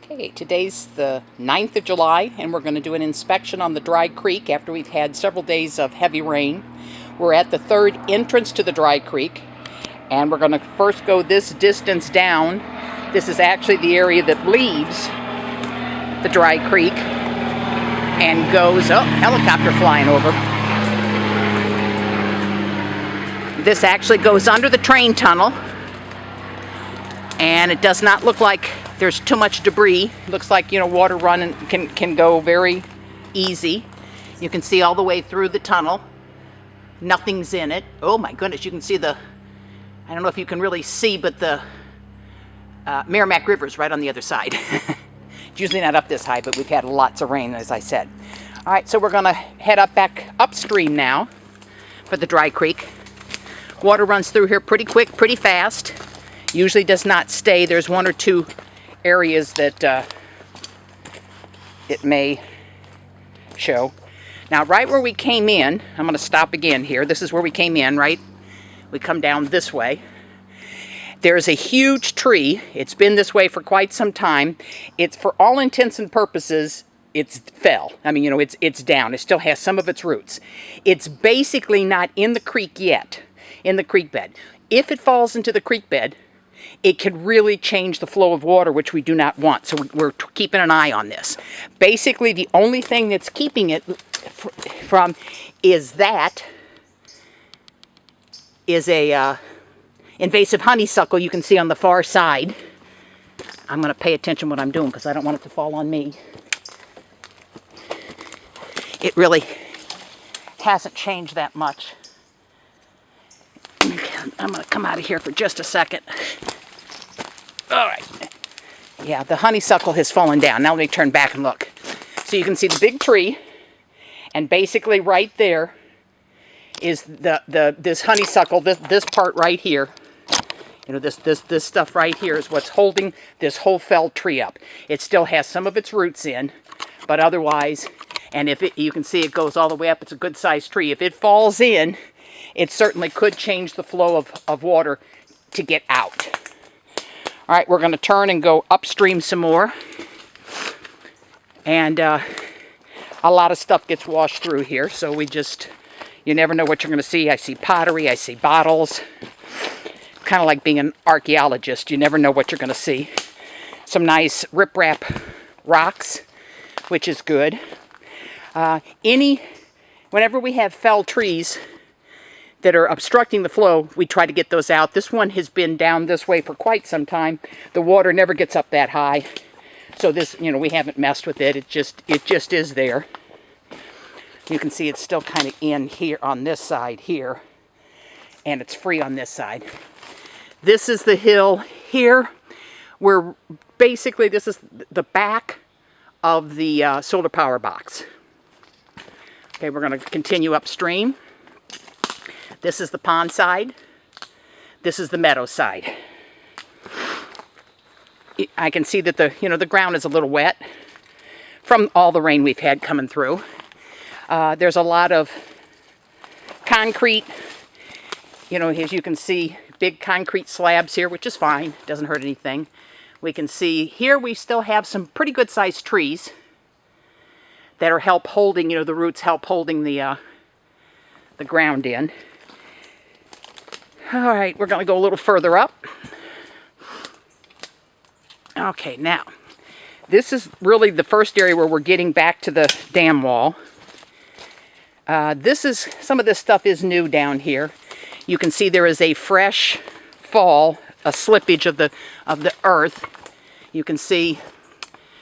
Okay, today's the 9th of July, and we're going to do an inspection on the Dry Creek after we've had several days of heavy rain. We're at the third entrance to the Dry Creek, and we're going to first go this distance down. This is actually the area that leaves the Dry Creek and goes, oh, helicopter flying over. This actually goes under the train tunnel, and it does not look like there's too much debris. Looks like, water running can go very easy. You can see all the way through the tunnel. Nothing's in it. Oh my goodness, you can see I don't know if you can really see, but the Merrimack River is right on the other side. It's usually not up this high, but we've had lots of rain, as I said. All right, so we're gonna head back upstream now for the Dry Creek. Water runs through here pretty quick, pretty fast. Usually does not stay. There's one or two areas that it may show. Now, right where we came in, I'm going to stop again here. This is where we came in, right? We come down this way. There's a huge tree. It's been this way for quite some time. It's, for all intents and purposes, it's fell. I mean, it's down. It still has some of its roots. It's basically not in the creek yet, in the creek bed. If it falls into the creek bed, it could really change the flow of water, which we do not want. So we're keeping an eye on this. Basically, the only thing that's keeping it from is a invasive honeysuckle you can see on the far side. I'm going to pay attention what I'm doing because I don't want it to fall on me. It really hasn't changed that much. I'm going to come out of here for just a second. All right. Yeah, the honeysuckle has fallen down. Now let me turn back and look. So you can see the big tree, and basically right there is this honeysuckle. This part right here. This stuff right here is what's holding this whole felled tree up. It still has some of its roots in, but otherwise, and you can see it goes all the way up. It's a good-sized tree. If it falls in, it certainly could change the flow of water to get out. All right, we're going to turn and go upstream some more. And a lot of stuff gets washed through here, so you never know what you're going to see. I see pottery, I see bottles. Kind of like being an archaeologist, you never know what you're going to see. Some nice riprap rocks, which is good. Whenever we have felled trees that are obstructing the flow, we try to get those out. This one has been down this way for quite some time. The water never gets up that high. So this, we haven't messed with it. It just is there. You can see it's still kind of in here on this side here. And it's free on this side. This is the hill here where basically this is the back of the solar power box. Okay, we're going to continue upstream. This is the pond side. This is the meadow side. I can see that the ground is a little wet from all the rain we've had coming through. There's a lot of concrete. As you can see, big concrete slabs here, which is fine. Doesn't hurt anything. We can see here we still have some pretty good sized trees that are holding, the roots help holding the ground in. All right, we're going to go a little further up. Okay, now, this is really the first area where we're getting back to the dam wall. Some of this stuff is new down here. You can see there is a fresh fall, a slippage of the earth. You can see,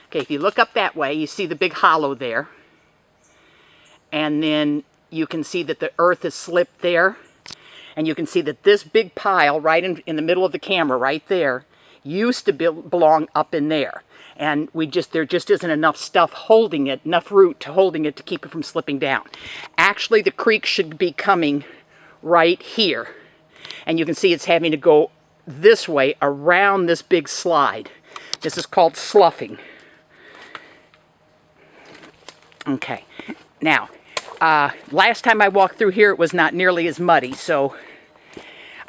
okay, if you look up that way, you see the big hollow there. And then you can see that the earth is slipped there. And you can see that this big pile right in the middle of the camera right there used to belong up in there. And there just isn't enough stuff holding it, enough root to holding it to keep it from slipping down. Actually, the creek should be coming right here. And you can see it's having to go this way around this big slide. This is called sloughing. Okay, now, last time I walked through here, it was not nearly as muddy, so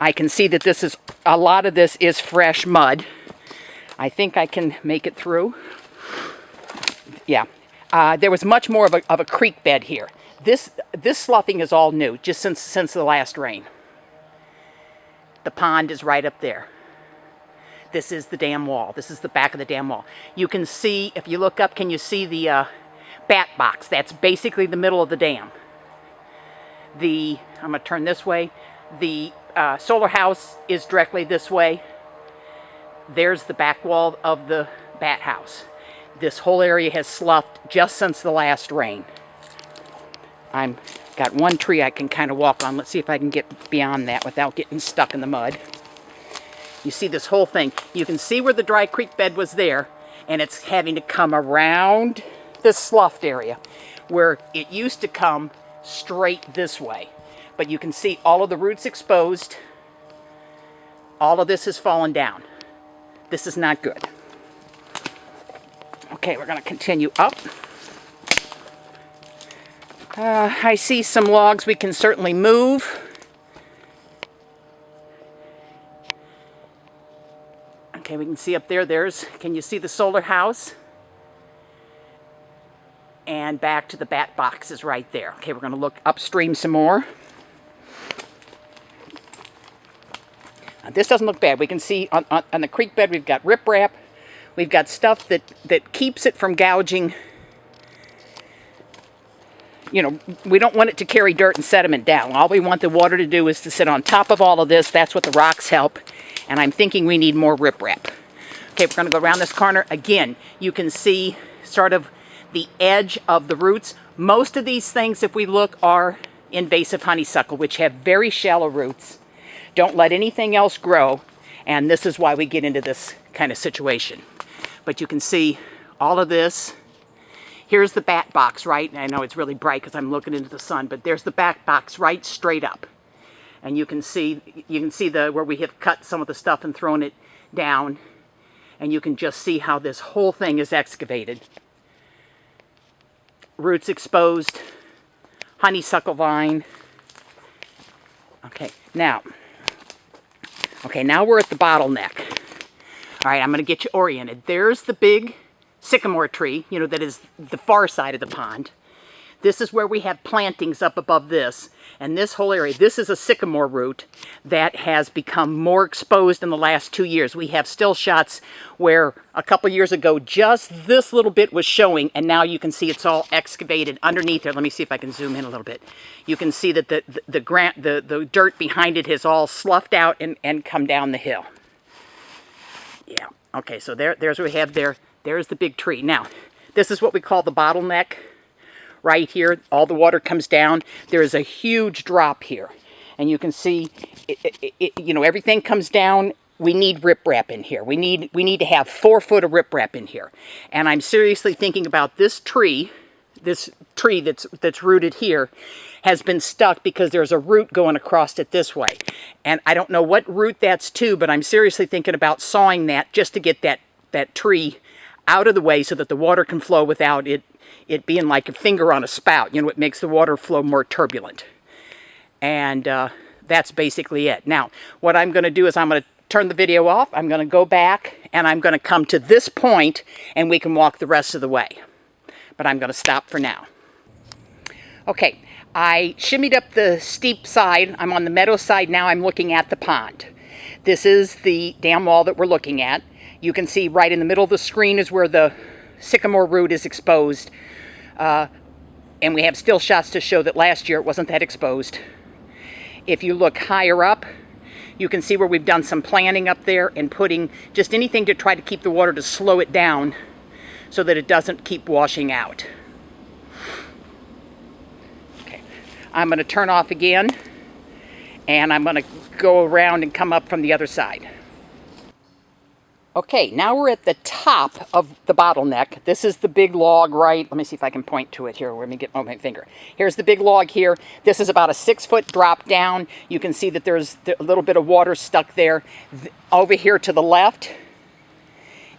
I can see that a lot of this is fresh mud. I think I can make it through. Yeah. There was much more of a creek bed here. This sloughing is all new, just since the last rain. The pond is right up there. This is the dam wall. This is the back of the dam wall. You can see, if you look up, can you see the bat box? That's basically the middle of the dam. I'm going to turn this way. The solar house is directly this way. There's the back wall of the bat house. This whole area has sloughed just since the last rain. I've got one tree I can kind of walk on. Let's see if I can get beyond that without getting stuck in the mud. You see this whole thing. You can see where the dry creek bed was there, and it's having to come around this sloughed area where it used to come straight this way. But you can see all of the roots exposed. All of this has fallen down. This is not good. Okay, we're going to continue up. I see some logs we can certainly move. Okay, we can see up there, can you see the solar house? And back to the bat box is right there. Okay, we're going to look upstream some more. This doesn't look bad. We can see on the creek bed we've got riprap. We've got stuff that keeps it from gouging. You know, we don't want it to carry dirt and sediment down. All we want the water to do is to sit on top of all of this. That's what the rocks help. And I'm thinking we need more riprap. Okay, we're going to go around this corner. Again, you can see sort of the edge of the roots. Most of these things, if we look, are invasive honeysuckle, which have very shallow roots. Don't let anything else grow. And this is why we get into this kind of situation. But you can see all of this. Here's the bat box, right? I know it's really bright because I'm looking into the sun, but there's the bat box right straight up. And you can see where we have cut some of the stuff and thrown it down. And you can just see how this whole thing is excavated. Roots exposed, honeysuckle vine. Okay, now we're at the bottleneck. All right, I'm going to get you oriented. There's the big sycamore tree, you know, that is the far side of the pond. This is where we have plantings up above this. And this whole area, this is a sycamore root that has become more exposed in the last 2 years. We have still shots where a couple years ago, just this little bit was showing, and now you can see it's all excavated underneath there. Let me see if I can zoom in a little bit. You can see that the dirt behind it has all sloughed out and come down the hill. Yeah, okay, so there's what we have there. There's the big tree. Now, this is what we call the bottleneck. Right here, all the water comes down. There is a huge drop here. And you can see, you know, everything comes down. We need riprap in here. We need to have 4 foot of riprap in here. And I'm seriously thinking about this tree that's rooted here has been stuck because there's a root going across it this way. And I don't know what root that's to, but I'm seriously thinking about sawing that just to get that tree out of the way so that the water can flow without it being like a finger on a spout. You know, it makes the water flow more turbulent. And that's basically it. Now, what I'm going to do is I'm going to turn the video off. I'm going to go back, and I'm going to come to this point, and we can walk the rest of the way. But I'm going to stop for now. Okay, I shimmied up the steep side. I'm on the meadow side now. I'm looking at the pond. This is the dam wall that we're looking at. You can see right in the middle of the screen is where the sycamore root is exposed. And we have still shots to show that last year it wasn't that exposed. If you look higher up, you can see where we've done some planting up there and putting just anything to try to keep the water to slow it down so that it doesn't keep washing out. Okay, I'm going to turn off again, and I'm going to go around and come up from the other side. Okay, now we're at the top of the bottleneck. This is the big log, right? Let me see if I can point to it here. Let me get my finger. Here's the big log here. This is about a 6 foot drop down. You can see that there's a little bit of water stuck there. Over here to the left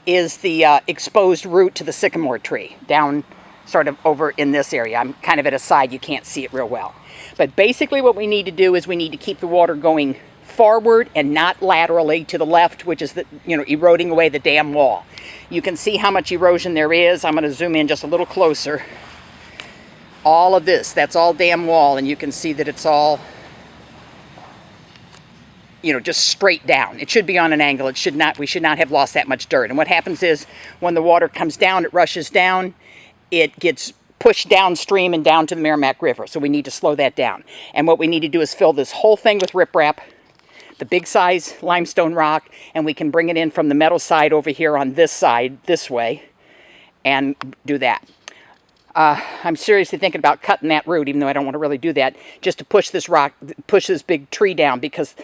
is the exposed root to the sycamore tree, down sort of over in this area. I'm kind of at a side. You can't see it real well. But basically what we need to do is we need to keep the water going forward and not laterally to the left, which is the, eroding away the dam wall. You can see how much erosion there is. I'm going to zoom in just a little closer. All of this, that's all dam wall, and you can see that it's all, just straight down. It should be on an angle. We should not have lost that much dirt. And what happens is when the water comes down, it rushes down, it gets pushed downstream and down to the Merrimack River. So we need to slow that down. And what we need to do is fill this whole thing with riprap, the big size limestone rock, and we can bring it in from the meadow side over here on this side, this way, and do that. I'm seriously thinking about cutting that root, even though I don't want to really do that, just to push this big tree down, because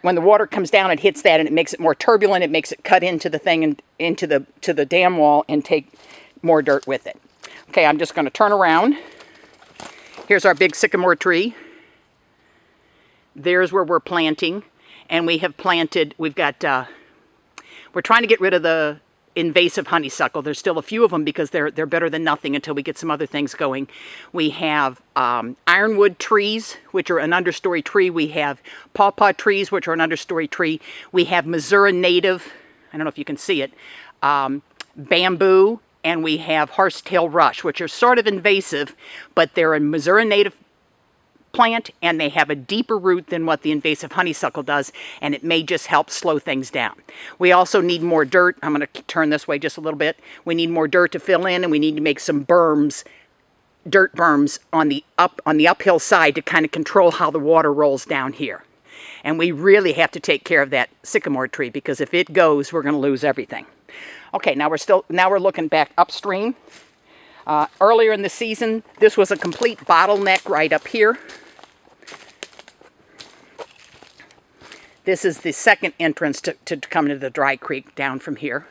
when the water comes down, it hits that and it makes it more turbulent. It makes it cut into the thing and into the dam wall and take more dirt with it. Okay, I'm just going to turn around. Here's our big sycamore tree. There's where we're planting, and we have planted. We're trying to get rid of the invasive honeysuckle. There's still a few of them because they're better than nothing until we get some other things going. We have ironwood trees, which are an understory tree. We have pawpaw trees, which are an understory tree. We have Missouri native, I don't know if you can see it, bamboo, and we have horsetail rush, which are sort of invasive, but they're a Missouri native plant, and they have a deeper root than what the invasive honeysuckle does, and it may just help slow things down. We also need more dirt. I'm going to turn this way just a little bit. We need more dirt to fill in, and we need to make some berms, dirt berms on the uphill side to kind of control how the water rolls down here. And we really have to take care of that sycamore tree, because if it goes, we're going to lose everything. Okay, now we're looking back upstream. Earlier in the season, this was a complete bottleneck right up here. This is the second entrance to come into the dry creek down from here.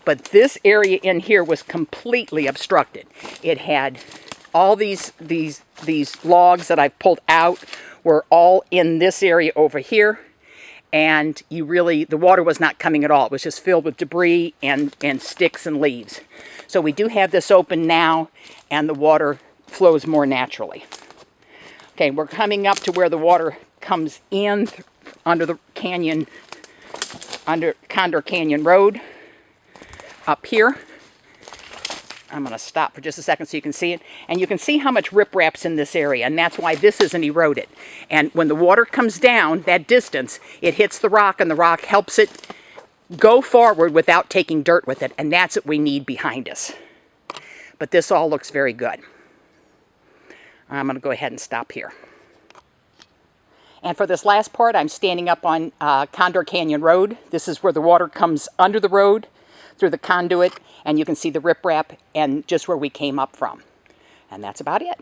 But this area in here was completely obstructed. It had all these logs that I've pulled out were all in this area over here. And the water was not coming at all. It was just filled with debris and sticks and leaves. So we do have this open now, and the water flows more naturally. Okay, we're coming up to where the water comes in under the canyon, under Condor Canyon Road, up here. I'm going to stop for just a second so you can see it. And you can see how much riprap's in this area, and that's why this isn't eroded. And when the water comes down that distance, it hits the rock, and the rock helps it go forward without taking dirt with it, and that's what we need behind us. But this all looks very good. I'm going to go ahead and stop here. And for this last part, I'm standing up on Condor Canyon Road. This is where the water comes under the road through the conduit, and you can see the riprap and just where we came up from. And that's about it.